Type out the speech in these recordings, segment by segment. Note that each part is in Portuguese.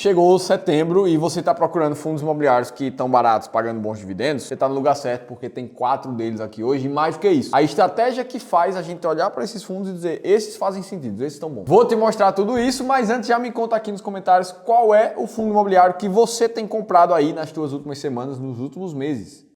Chegou setembro e você está procurando fundos imobiliários que estão baratos, pagando bons dividendos, você está no lugar certo porque tem 4 deles aqui hoje e mais do que isso. A estratégia que faz a gente olhar para esses fundos e dizer, esses fazem sentido, esses estão bons. Vou te mostrar tudo isso, mas antes já me conta aqui nos comentários qual é o fundo imobiliário que você tem comprado aí nas suas últimas semanas, nos últimos meses.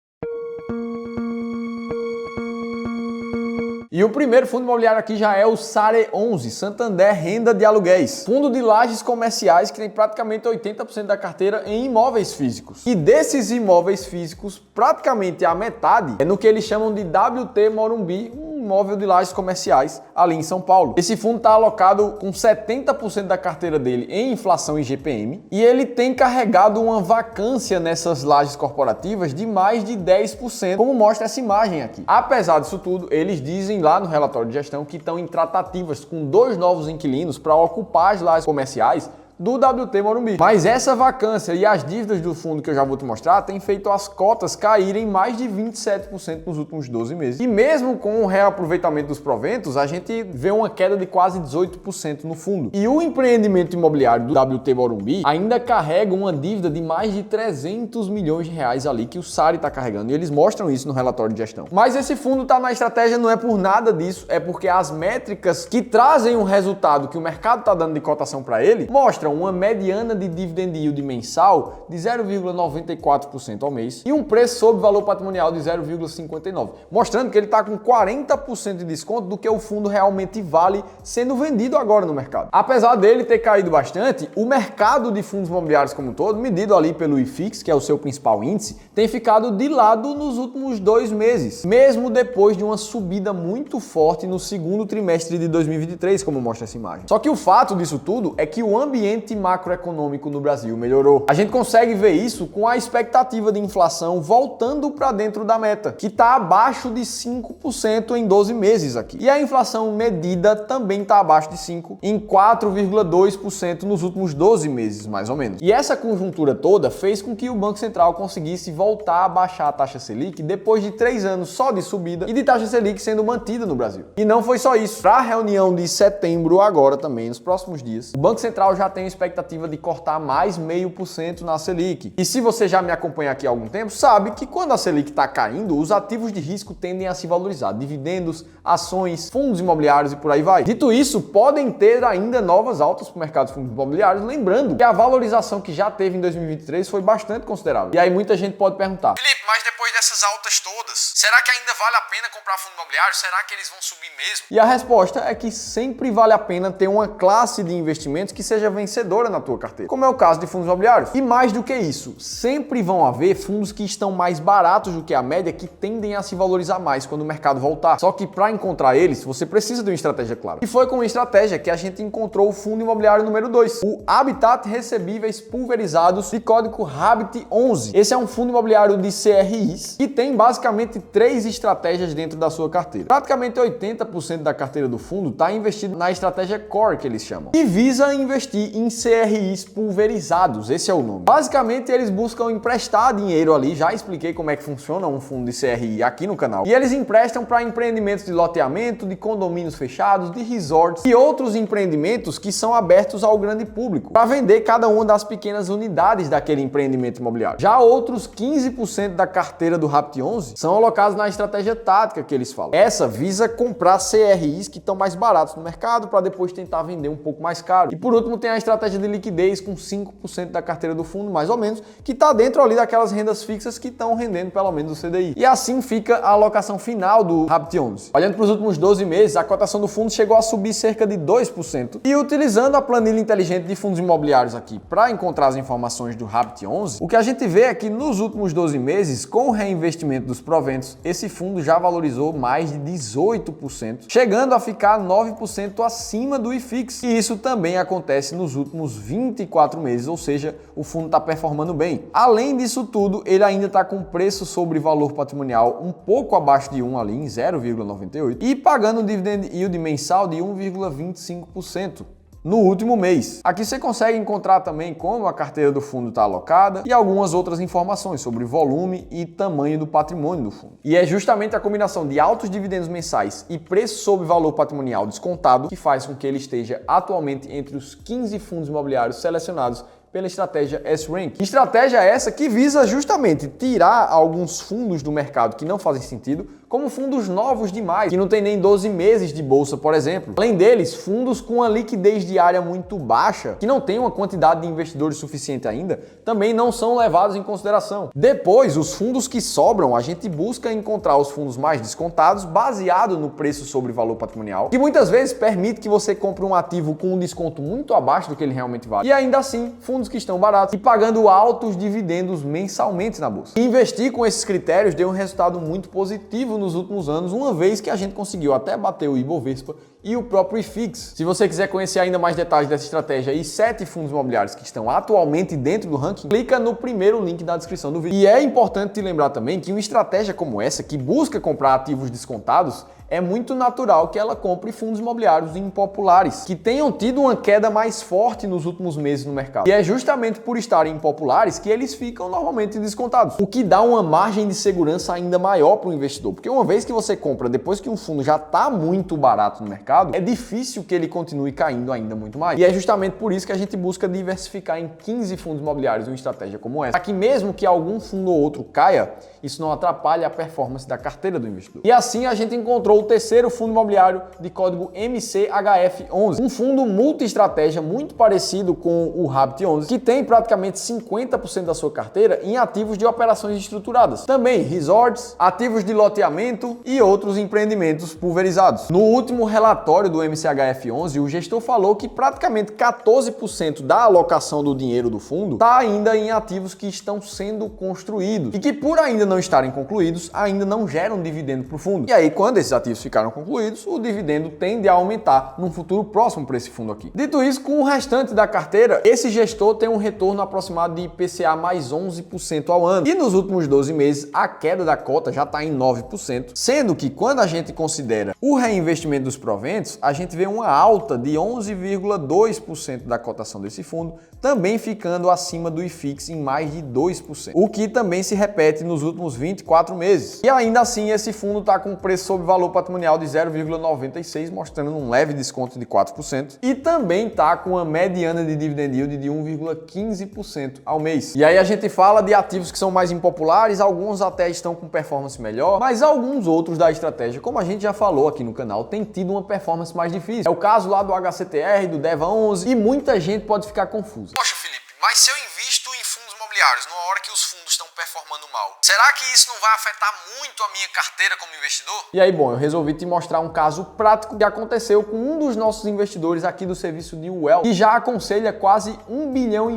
E o primeiro fundo imobiliário aqui já é o SARE11, Santander Renda de Aluguéis. Fundo de lajes comerciais que tem praticamente 80% da carteira em imóveis físicos. E desses imóveis físicos, praticamente a metade é no que eles chamam de WT Morumbi, imóvel de lajes comerciais ali em São Paulo. Esse fundo está alocado com 70% da carteira dele em inflação e IGPM e ele tem carregado uma vacância nessas lajes corporativas de mais de 10%, como mostra essa imagem aqui. Apesar disso tudo, eles dizem lá no relatório de gestão que estão em tratativas com 2 novos inquilinos para ocupar as lajes comerciais do WT Morumbi. Mas essa vacância e as dívidas do fundo que eu já vou te mostrar tem feito as cotas caírem mais de 27% nos últimos 12 meses. E mesmo com o reaproveitamento dos proventos, a gente vê uma queda de quase 18% no fundo. E o empreendimento imobiliário do WT Morumbi ainda carrega uma dívida de mais de 300 milhões de reais ali que o SARE está carregando. E eles mostram isso no relatório de gestão. Mas esse fundo está na estratégia não é por nada disso, é porque as métricas que trazem o resultado que o mercado está dando de cotação para ele mostram uma mediana de dividend yield mensal de 0,94% ao mês e um preço sobre valor patrimonial de 0,59%, mostrando que ele está com 40% de desconto do que o fundo realmente vale sendo vendido agora no mercado. Apesar dele ter caído bastante, o mercado de fundos imobiliários como um todo, medido ali pelo IFIX, que é o seu principal índice, tem ficado de lado nos últimos 2 meses, mesmo depois de uma subida muito forte no segundo trimestre de 2023, como mostra essa imagem. Só que o fato disso tudo é que o ambiente macroeconômico no Brasil melhorou. A gente consegue ver isso com a expectativa de inflação voltando para dentro da meta, que está abaixo de 5% em 12 meses aqui. E a inflação medida também está abaixo de 5% em 4,2% nos últimos 12 meses, mais ou menos. E essa conjuntura toda fez com que o Banco Central conseguisse voltar a baixar a taxa Selic depois de 3 anos só de subida e de taxa Selic sendo mantida no Brasil. E não foi só isso. Para a reunião de setembro agora também, nos próximos dias, o Banco Central já tem a expectativa de cortar mais 0,5% na Selic. E se você já me acompanha aqui há algum tempo, sabe que quando a Selic está caindo, os ativos de risco tendem a se valorizar. Dividendos, ações, fundos imobiliários e por aí vai. Dito isso, podem ter ainda novas altas para o mercado de fundos imobiliários, lembrando que a valorização que já teve em 2023 foi bastante considerável. E aí muita gente pode perguntar: Felipe, mas depois dessas altas todas, será que ainda vale a pena comprar fundo imobiliário? Será que eles vão subir mesmo? E a resposta é que sempre vale a pena ter uma classe de investimentos que seja vencedora na tua carteira, como é o caso de fundos imobiliários. E mais do que isso, sempre vão haver fundos que estão mais baratos do que a média, que tendem a se valorizar mais quando o mercado voltar. Só que para encontrar eles, você precisa de uma estratégia clara. E foi com uma estratégia que a gente encontrou o fundo imobiliário número 2, o Habitat Recebíveis Pulverizados de código HABIT11. Esse é um fundo imobiliário de CRIs que tem basicamente 3 estratégias dentro da sua carteira. Praticamente 80% da carteira do fundo está investido na estratégia Core, que eles chamam, e visa investir em CRIs pulverizados, esse é o nome. Basicamente, eles buscam emprestar dinheiro ali, já expliquei como é que funciona um fundo de CRI aqui no canal, e eles emprestam para empreendimentos de loteamento, de condomínios fechados, de resorts e outros empreendimentos que são abertos ao grande público, para vender cada uma das pequenas unidades daquele empreendimento imobiliário. Já outros 15% da carteira do HABIT11 são alocados na estratégia tática que eles falam. Essa visa comprar CRIs que estão mais baratos no mercado para depois tentar vender um pouco mais caro. E por último tem a estratégia de liquidez com 5% da carteira do fundo, mais ou menos, que está dentro ali daquelas rendas fixas que estão rendendo pelo menos o CDI. E assim fica a alocação final do HABIT11. Olhando para os últimos 12 meses, a cotação do fundo chegou a subir cerca de 2%. E utilizando a planilha inteligente de fundos imobiliários aqui para encontrar as informações do HABIT11, o que a gente vê é que nos últimos 12 meses, com o reinvestimento dos proventos, esse fundo já valorizou mais de 18%, chegando a ficar 9% acima do IFIX. E isso também acontece nos últimos 24 meses, ou seja, o fundo está performando bem. Além disso tudo, ele ainda está com preço sobre valor patrimonial um pouco abaixo de 1 ali, em 0,98, e pagando um dividend yield mensal de 1,25%. no último mês. Aqui você consegue encontrar também como a carteira do fundo está alocada e algumas outras informações sobre volume e tamanho do patrimônio do fundo. E é justamente a combinação de altos dividendos mensais e preço sobre valor patrimonial descontado que faz com que ele esteja atualmente entre os 15 fundos imobiliários selecionados pela estratégia S-Rank. Estratégia essa que visa justamente tirar alguns fundos do mercado que não fazem sentido, como fundos novos demais, que não tem nem 12 meses de bolsa, por exemplo. Além deles, fundos com uma liquidez diária muito baixa, que não tem uma quantidade de investidores suficiente ainda, também não são levados em consideração. Depois, os fundos que sobram, a gente busca encontrar os fundos mais descontados, baseado no preço sobre valor patrimonial, que muitas vezes permite que você compre um ativo com um desconto muito abaixo do que ele realmente vale. E ainda assim, fundos que estão baratos e pagando altos dividendos mensalmente na bolsa. E investir com esses critérios deu um resultado muito positivo nos últimos anos, uma vez que a gente conseguiu até bater o Ibovespa e o próprio IFIX. Se você quiser conhecer ainda mais detalhes dessa estratégia e 7 fundos imobiliários que estão atualmente dentro do ranking, clica no primeiro link da descrição do vídeo. E é importante te lembrar também que uma estratégia como essa, que busca comprar ativos descontados, é muito natural que ela compre fundos imobiliários impopulares, que tenham tido uma queda mais forte nos últimos meses no mercado. E é justamente por estarem impopulares que eles ficam normalmente descontados, o que dá uma margem de segurança ainda maior para o investidor, porque uma vez que você compra depois que um fundo já está muito barato no mercado, é difícil que ele continue caindo ainda muito mais. E é justamente por isso que a gente busca diversificar em 15 fundos imobiliários uma estratégia como essa, para que mesmo que algum fundo ou outro caia, isso não atrapalhe a performance da carteira do investidor. E assim a gente encontrou o terceiro fundo imobiliário de código MCHF11, um fundo multi-estratégia muito parecido com o Habit 11, que tem praticamente 50% da sua carteira em ativos de operações estruturadas. Também resorts, ativos de loteamento e outros empreendimentos pulverizados. No último relatório do MCHF11, o gestor falou que praticamente 14% da alocação do dinheiro do fundo está ainda em ativos que estão sendo construídos e que, por ainda não estarem concluídos, ainda não geram dividendo para o fundo. E aí, quando esses ativos ficaram concluídos, o dividendo tende a aumentar num futuro próximo para esse fundo aqui. Dito isso, com o restante da carteira, esse gestor tem um retorno aproximado de IPCA mais 11% ao ano. E nos últimos 12 meses, a queda da cota já está em 9%, sendo que quando a gente considera o reinvestimento dos proventos, a gente vê uma alta de 11,2% da cotação desse fundo, também ficando acima do IFIX em mais de 2%, o que também se repete nos últimos 24 meses. E ainda assim, esse fundo está com preço sobre valor patrimonial de 0,96, mostrando um leve desconto de 4%, e também está com uma mediana de dividend yield de 1,15% ao mês. E aí a gente fala de ativos que são mais impopulares, alguns até estão com performance melhor, mas alguns outros da estratégia, como a gente já falou aqui no canal, tem tido uma performance mais difícil. É o caso lá do HCTR, do DEVA 11, e muita gente pode ficar confusa. Poxa, Felipe, mas se eu invisto em fundos imobiliários numa hora que os fundos estão performando mal, será que isso não vai afetar muito a minha carteira como investidor? E aí, bom, eu resolvi te mostrar um caso prático que aconteceu com um dos nossos investidores aqui do serviço de Wealth, que já aconselha quase R$1,5 bilhão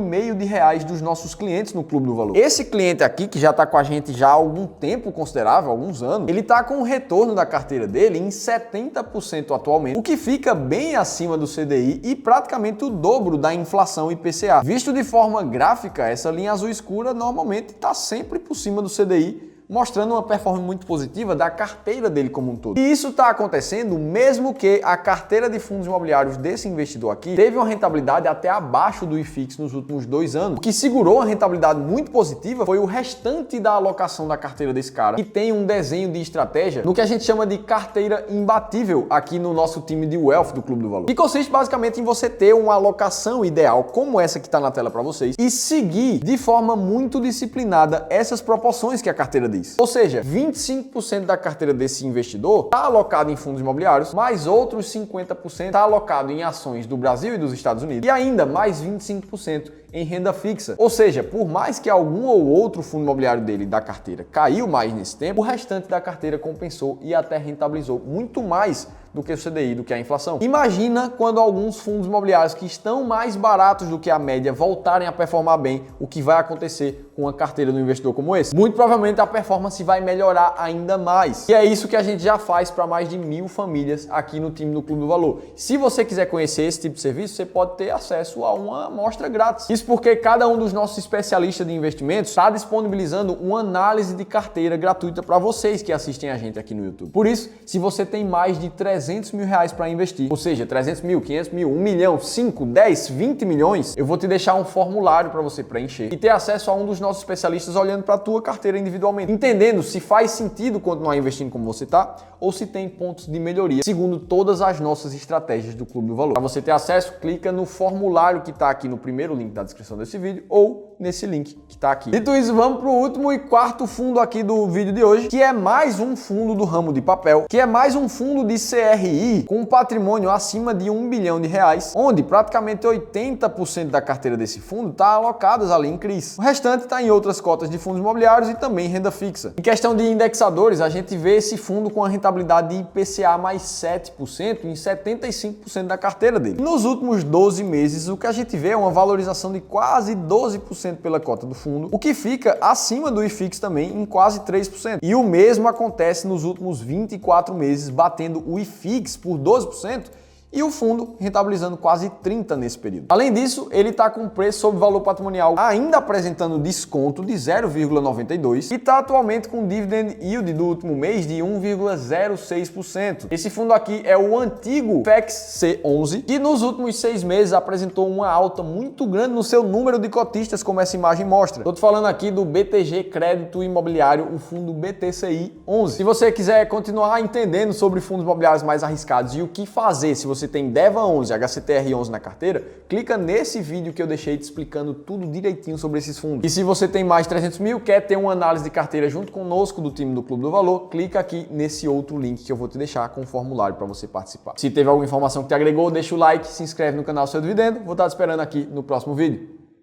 dos nossos clientes no Clube do Valor. Esse cliente aqui, que já está com a gente já há algum tempo considerável, alguns anos, ele está com o retorno da carteira dele em 70% atualmente, o que fica bem acima do CDI e praticamente o dobro da inflação IPCA. Visto de forma gráfica, essa linha azul escura normalmente está sempre por cima do CDI, mostrando uma performance muito positiva da carteira dele como um todo. E isso está acontecendo mesmo que a carteira de fundos imobiliários desse investidor aqui teve uma rentabilidade até abaixo do IFIX nos últimos 2 anos. O que segurou uma rentabilidade muito positiva foi o restante da alocação da carteira desse cara, que tem um desenho de estratégia no que a gente chama de carteira imbatível aqui no nosso time de Wealth do Clube do Valor. E consiste basicamente em você ter uma alocação ideal como essa que está na tela para vocês e seguir de forma muito disciplinada essas proporções que a carteira diz. Ou seja, 25% da carteira desse investidor está alocado em fundos imobiliários, mais outros 50% está alocado em ações do Brasil e dos Estados Unidos e ainda mais 25% em renda fixa. Ou seja, por mais que algum ou outro fundo imobiliário dele da carteira caiu mais nesse tempo, o restante da carteira compensou e até rentabilizou muito mais do que o CDI, do que a inflação. Imagina quando alguns fundos imobiliários que estão mais baratos do que a média voltarem a performar bem, o que vai acontecer com uma carteira do investidor como esse? Muito provavelmente a performance vai melhorar ainda mais. E é isso que a gente já faz para mais de 1.000 famílias aqui no time do Clube do Valor. Se você quiser conhecer esse tipo de serviço, você pode ter acesso a uma amostra grátis. Isso porque cada um dos nossos especialistas de investimentos está disponibilizando uma análise de carteira gratuita para vocês que assistem a gente aqui no YouTube. Por isso, se você tem mais de 300 300 mil reais para investir, ou seja, 300 mil, 500 mil, 1 milhão, 5, 10, 20 milhões, eu vou te deixar um formulário para você preencher e ter acesso a um dos nossos especialistas olhando para a tua carteira individualmente, entendendo se faz sentido continuar investindo como você está ou se tem pontos de melhoria, segundo todas as nossas estratégias do Clube do Valor. Para você ter acesso, clica no formulário que está aqui no primeiro link da descrição desse vídeo ou nesse link que está aqui. Dito isso, vamos para o último e quarto fundo aqui do vídeo de hoje, que é mais um fundo do ramo de papel, que é mais um fundo de CRI com um patrimônio acima de 1 bilhão de reais, onde praticamente 80% da carteira desse fundo está alocadas ali em CRIs. O restante está em outras cotas de fundos imobiliários e também renda fixa. Em questão de indexadores, a gente vê esse fundo com a rentabilidade de IPCA mais 7% em 75% da carteira dele. E nos últimos 12 meses, o que a gente vê é uma valorização de quase 12% pela cota do fundo, o que fica acima do IFIX também em quase 3%. E o mesmo acontece nos últimos 24 meses, batendo o IFIX por 12%, e o fundo rentabilizando quase 30% nesse período. Além disso, ele está com preço sobre valor patrimonial ainda apresentando desconto de 0,92% e está atualmente com dividend yield do último mês de 1,06%. Esse fundo aqui é o antigo FEX C11, que nos últimos 6 meses apresentou uma alta muito grande no seu número de cotistas, como essa imagem mostra. Estou falando aqui do BTG Crédito Imobiliário, o fundo BTCI 11. Se você quiser continuar entendendo sobre fundos imobiliários mais arriscados e o que fazer se você tem DEVA 11, HCTR 11 na carteira, clica nesse vídeo que eu deixei te explicando tudo direitinho sobre esses fundos. E se você tem mais de 300 mil, quer ter uma análise de carteira junto conosco do time do Clube do Valor, clica aqui nesse outro link que eu vou te deixar com o formulário para você participar. Se teve alguma informação que te agregou, deixa o like, se inscreve no canal Seu Dividendo. Vou estar te esperando aqui no próximo vídeo.